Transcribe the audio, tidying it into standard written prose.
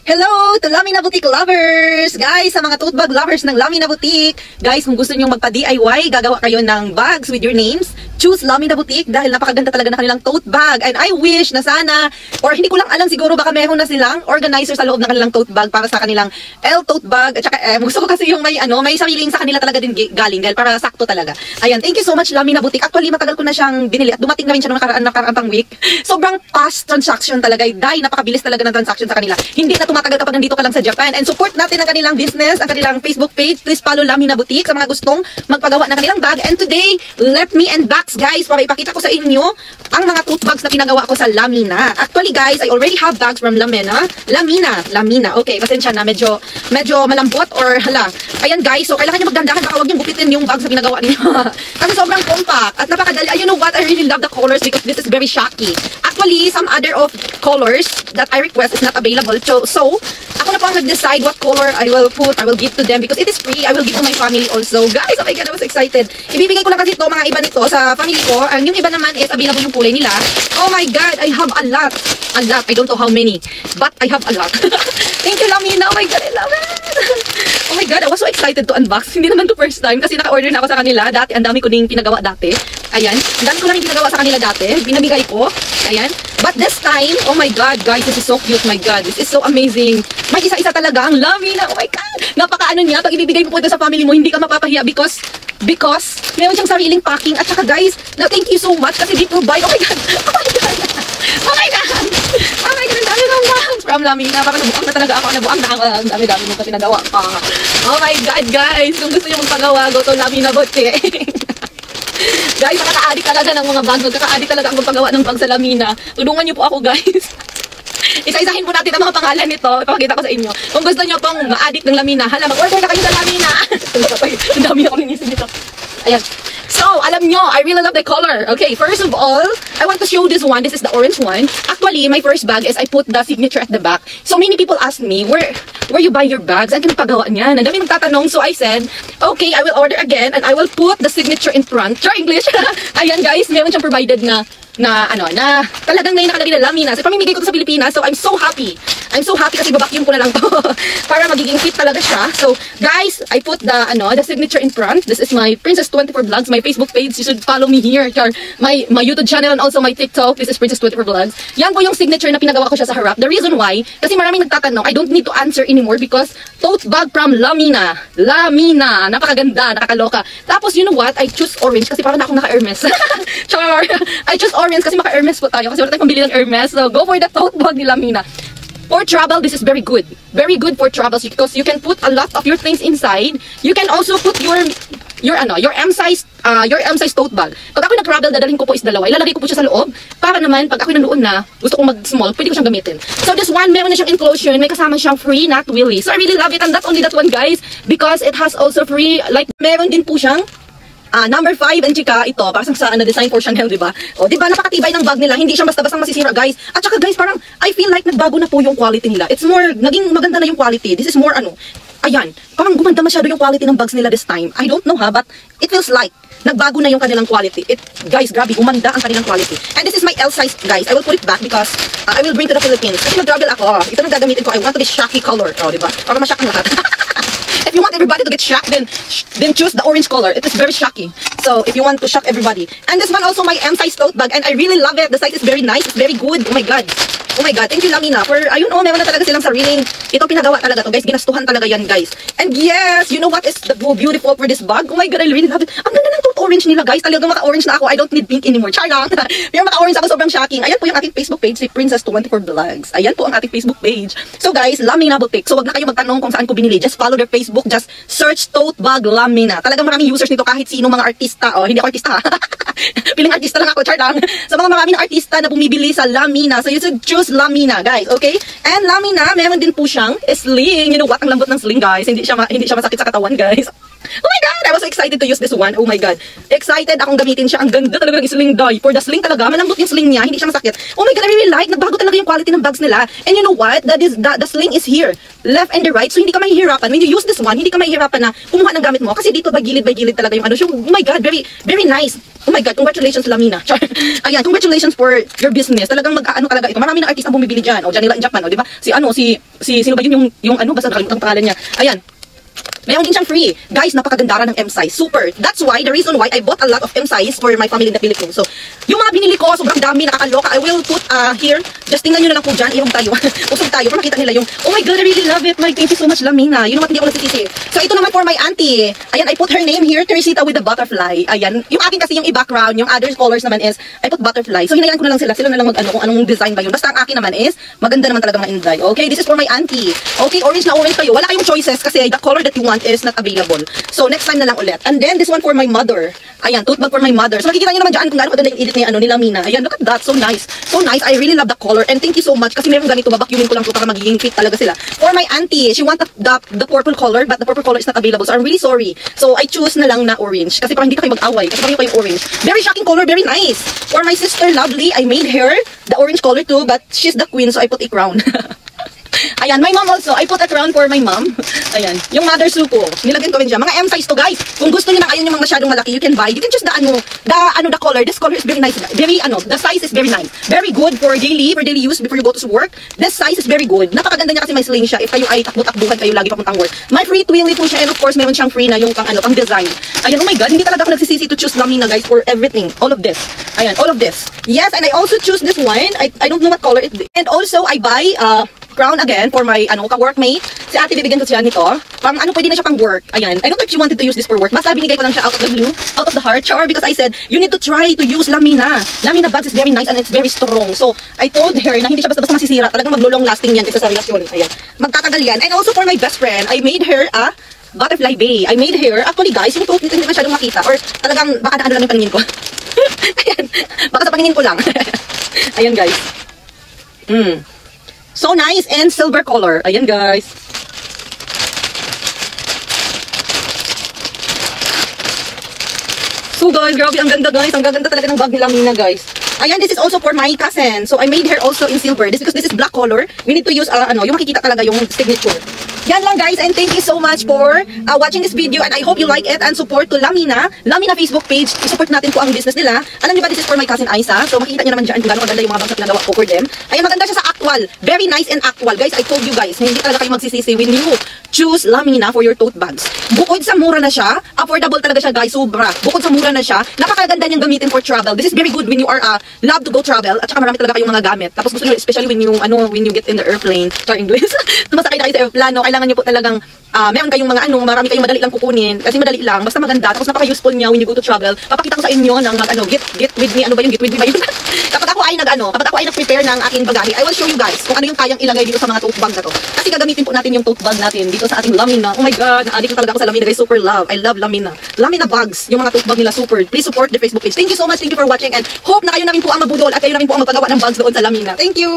Hello to Lamina Boutique lovers! Guys, sa mga tote bag lovers ng Lamina Boutique, guys, kung gusto nyo magpa-DIY, gagawa kayo ng bags with your names, choose Lamina Boutique dahil napakaganda talaga na kanilang tote bag. And I wish na sana, or hindi ko lang alam, siguro baka meron na silang organizer sa loob ng kanilang tote bag para sa kanilang L tote bag. At saka, gusto ko kasi yung may sariling sa kanila talaga din galing dahil para sakto talaga. Ayan, thank you so much Lamina Boutique. Actually, matagal ko na siyang binili at dumating na rin siya noong nakaraan pang week. Sobrang fast transaction talaga. Dahil napakabilis talaga ng transaction sa kanila. Hindi na tumatagal kapag nandito ka lang sa Japan. And support natin ang kanilang business, ang kanilang Facebook page. Please follow Lamina Boutique sa mga gustong magpagawa ng kanilang bag. And today, let me unbox guys para ipakita ko sa inyo ang mga tote bags na pinagawa ko sa Lamina. Actually guys, I already have bags from Lamina. Okay, pasensya na. Medyo malambot or hala. Ayan guys, so kailangan nyo magdandahan. Baka huwag nyo bukitin yung bags na pinagawa niyo. Kasi sobrang compact at napakadali. You know what? I really love the colors because this is very shocky. Actually, some other of colors that I request is not available. So ako na po ang nag-decide what color I will give to them because it is free. I will give to my family also. Guys, oh my God, I was excited. Ibibigay ko lang kasi ito, mga iba nito sa family ko. And yung iba naman is available yung kulay nila. Oh my God, I have a lot. I don't know how many, but I have a lot. Thank you, Lamina. Oh my God, I love it. Oh my God, I was so excited to unbox. Hindi naman to first time kasi naka-order na ako sa kanila. Dati, ang dami ko ding pinagawa dati. Ayan, ang dami ko lang pinagawa sa kanila dati. Binabigay ko. Ayan. But this time, oh my God, guys, this is so cute. My God, this is so amazing. May isa-isa talaga ang Lamina. Oh my God. Napaka-ano niya, pag ibibigay mo po ito sa family mo, hindi ka mapapahiya because meron siyang sariling packing. At saka guys, thank you so much kasi they provide. Oh my God. Oh my God. Oh my God. Oh my God, ang dami ng bags from Lamina. Parang nabuang na talaga ako. Nabuang na ako. Ang dami-dami mo pa pinagawa pa. Oh my God, guys. Kung gusto niyo magpagawa, go to Lamina Boutique. Guys, nakaka-addict talaga ng mga bags. Nakaka-addict talaga ang magpagawa ng bag sa Lamina. Tulungan niyo po ako, guys. Isa-isahin po natin ang mga pangalan nito. Ipapakita ko sa inyo. Kung gusto niyo pong ma-addict ng Lamina, hala, mag-order na kayo sa Lamina. Ang dami ako ninisip nito. Ayan. So, alam nyo, I really love the color. Okay, first of all, I want to show this one. This is the orange one. Actually, my first bag is I put the signature at the back. So, many people ask me, where you buy your bags? Ang pinagpagawa niyan? Ang dami nagtatanong. So, I said, okay, I will order again and I will put the signature in front. Try English. Ayan guys, meron siyang provided na talagang ngayon nakalagay na Lamina. So, pamimigay ko to sa Pilipinas. So, I'm so happy. I'm so happy kasi babacuum ko na lang to para magiging fit talaga siya. So, guys, I put the signature in front. This is my Princess 24 Vlogs, my Facebook page. You should follow me here. My YouTube channel and also my TikTok. This is Princess 24 Vlogs. Yan po yung signature na pinagawa ko siya sa harap. The reason why, kasi maraming nagtatanong, I don't need to answer anymore because tote bag from Lamina. Lamina. Napakaganda, nakakaloka. Tapos, you know what? I choose orange kasi parang na akong naka-Hermes. Char! I choose orange kasi maka-Hermes po tayo. Kasi wala tayong pambili ng Hermes. So, go for the tote bag ni Lamina. For travel, this is very good. Very good for travels because you can put a lot of your things inside. You can also put your M-size tote bag. Pag ako nag-travel, dadalhin ko po is dalawa. Ilalagay ko po siya sa loob para naman pag ako nandoon na gusto kong mag-small, pwede ko siyang gamitin. So this one, meron na siyang enclosure, may kasama siyang free Not Willy. So I really love it, and not only that one guys, because it has also free, like meron din po siyang number 5 and chika ito para sa design for Chanel, di ba? O, di ba napakatibay ng bag nila, hindi siya basta-basta masisira, guys. At saka guys, parang I feel like nagbago na po yung quality nila. It's more naging maganda na yung quality. This is more ayan, parang gumanda masyado yung quality ng bags nila this time. I don't know but it feels like nagbago na yung kanilang quality. Guys, grabe, gumanda ang kanilang quality. And this is my L size, guys. I will put it back because I will bring to the Philippines. Kasi mag-travel ako. Ito na gagamitin ko. I want to be shocky color. O, di ba? Para ma-shock ang lahat. If you want everybody to get shocked, then choose the orange color. It is very shocky. So, if you want to shock everybody. And this one also my M-size tote bag. And I really love it. The size is very nice. It's very good. Oh my God. Oh my God. Thank you, Lamina. For, ayun meron na talaga silang sariling. Ito pinagawa talaga to, guys. Ginastuhan talaga yan, guys. And yes, you know what is the beautiful for this bag? Oh my God, I really love it. Ang ganda ng tote orange nila, guys. Talagang maka-orange na ako. I don't need pink anymore. Char lang. Pero maka-orange ako, sobrang shocking. Ayan po yung ating Facebook page, si Princess 24 Vlogs. Ayan po ang ating Facebook page. So guys, Lamina Boutique. So wag na kayo magtanong kung saan ko binili. Just follow their Facebook. Just search tote bag Lamina. Talagang maraming users nito kahit sino mga artista. Oh, hindi ako artista. Piling artista lang ako, char lang. So mga maraming artista na bumibili sa Lamina. So you should choose Lamina, guys. Okay? And Lamina, meron din po siyang sling. You know what? Ang lambot ng sling, guys. Hindi siya masakit sa katawan, guys. Oh my God! I was so excited to use this one. Oh my God. Excited akong gamitin siya. Ang ganda talaga ng sling die. For the sling talaga, malambot yung sling niya. Hindi siya masakit. Oh my God, I really like. Nagbago talaga yung quality ng bags nila. And you know what? The sling is here. Left and the right. So hindi ka mahihirapan. When you use this one, hindi ka mahihirapan na kumuha ng gamit mo. Kasi dito by gilid talaga yung ano. So, oh my God, very, very nice. Oh my God, congratulations Lamina. Ayan, congratulations for your business. Talagang mag-ano talaga ito. Marami ng artist ang bumibili dyan. O, dyan nila in Japan. O, di ba? Sino ba yun yung ano? Basta nakalimutan ang pangalan niya. Ayan. Mayroon din siyang free. Guys, napakagandara ng M size. Super. That's why, the reason why I bought a lot of M size for my family in the Philippines. So, yung mga binili ko, sobrang dami, nakakaloka. I will put here. Just tingnan nyo na lang po dyan. Iwag tayo. Usog tayo. Para makita nila yung, oh my God, I really love it. Thank you so much, Lamina. You know what, hindi ako nagsisisi. So, ito naman for my auntie. Ayan, I put her name here, Teresita with the butterfly. Ayan. Yung akin kasi yung i-background, yung other colors naman is, I put butterfly. So, hinayaan ko na lang sila. Sila na lang mag-ano kung anong design ba yun. Basta ang akin naman is, maganda naman talaga mga inday. Okay, this is for my auntie. Okay, orange na orange kayo. Wala kayong choices kasi the color that you want is not available. So, next time na lang ulit. And then, this one for my mother. Ayan, tote bag for my mother. So, makikita nyo naman dyan kung gaano maganda yung edit ni Lamina. Ayan, look at that. So nice. So nice. I really love the color. And thank you so much. Kasi meron ganito, babakyumin ko lang to para magiging fit talaga sila. For my auntie, she want the purple color, but the purple color is not available. So, I'm really sorry. So, I choose na lang na orange. Kasi parang hindi ka kayo mag-away. Kasi parang kayo orange. Very shocking color. Very nice. For my sister, Lovely, I made her the orange color too, but she's the queen, so I put a crown. Ayan, my mom also. I put a crown for my mom. Ayan, yung mother suko. Nilagyan ko rin siya. Mga M size to, guys. Kung gusto niyo na ayun yung mga masyadong malaki, you can buy. You can choose the color. This color is very nice. Very, the size is very nice. Very good for daily use before you go to work. This size is very good. Napakaganda niya kasi may sling siya. If kayo ay takbo-takbuhan kayo lagi papuntang work. My free twilly po siya. And of course, meron siyang free na yung pang design. Ayan, oh my God. Hindi talaga ako nagsisisi to choose Lamina, guys, for everything. All of this. Ayan, all of this. Yes, and I also choose this one. I don't know what color it is. And also, I buy, crown again for my ka-workmate. Si ate bibigyan ko siya nito. Pang pwede na siya pang work. Ayan. I don't know if she wanted to use this for work. Basta binigay ko lang siya out of the blue, out of the heart. Sure, because I said, you need to try to use Lamina. Lamina bags is very nice and it's very strong. So, I told her na hindi siya basta-basta masisira. Talagang mag-long lasting yan kasi sa relasyon. Ayan. Magtatagal yan. And also for my best friend, I made her a butterfly bay. I made her, actually guys, yung tote nito hindi masyadong makita. Or talagang baka naano lang yung paningin ko. Ayan. Baka sa paningin ko lang. Ayan guys. So nice and silver color. Ayan guys. So guys, grabe ang ganda guys. Ang ganda talaga ng bag ni Lamina guys. Ayan, this is also for my cousin. So I made her also in silver. This because this is black color. We need to use yung makikita talaga yung signature. Yan lang guys, and thank you so much for watching this video, and I hope you like it and support to Lamina Facebook page. I-support natin po ang business nila. Alam niyo ba, this is for my cousin Aiza. So makikita niyo naman dyan kung gano'ng maganda yung mga bags na nagawa ko for them. Ayan, maganda siya sa actual. Very nice and actual. Guys, I told you guys, hindi talaga kayo magsisisi when you choose Lamina for your tote bags. Bukod sa mura na siya, affordable talaga siya guys, sobra. Bukod sa mura na siya, napakaganda niyang gamitin for travel. This is very good when you are love to go travel, at saka marami talaga kayong mga gamit. Tapos gusto niyo, especially when you get in the airplane, char English, tumasakay na kayo sa airplano, kailangan niyo po talagang meron kayong mga marami kayong madali lang kukunin kasi madali lang, basta maganda, tapos napaka-useful niya when you go to travel. Papakita ko sa inyo ng get with me, get with me ba yun? kapag ako ay nag-prepare ng aking bagahe, I will show you guys kung ano yung kayang ilagay dito sa mga tote bag na to. Kasi gagamitin po natin yung tote bag natin dito sa ating Lamina. Oh my God, na-addict talaga ako sa Lamina guys, super love. I love Lamina. Lamina bags, yung mga tote bag nila, super. Please support the Facebook page. Thank you so much, thank you for watching, and hope na kayo namin po ang mabudol at kayo namin po ang magpagawa ng bags doon sa Lamina. Thank you!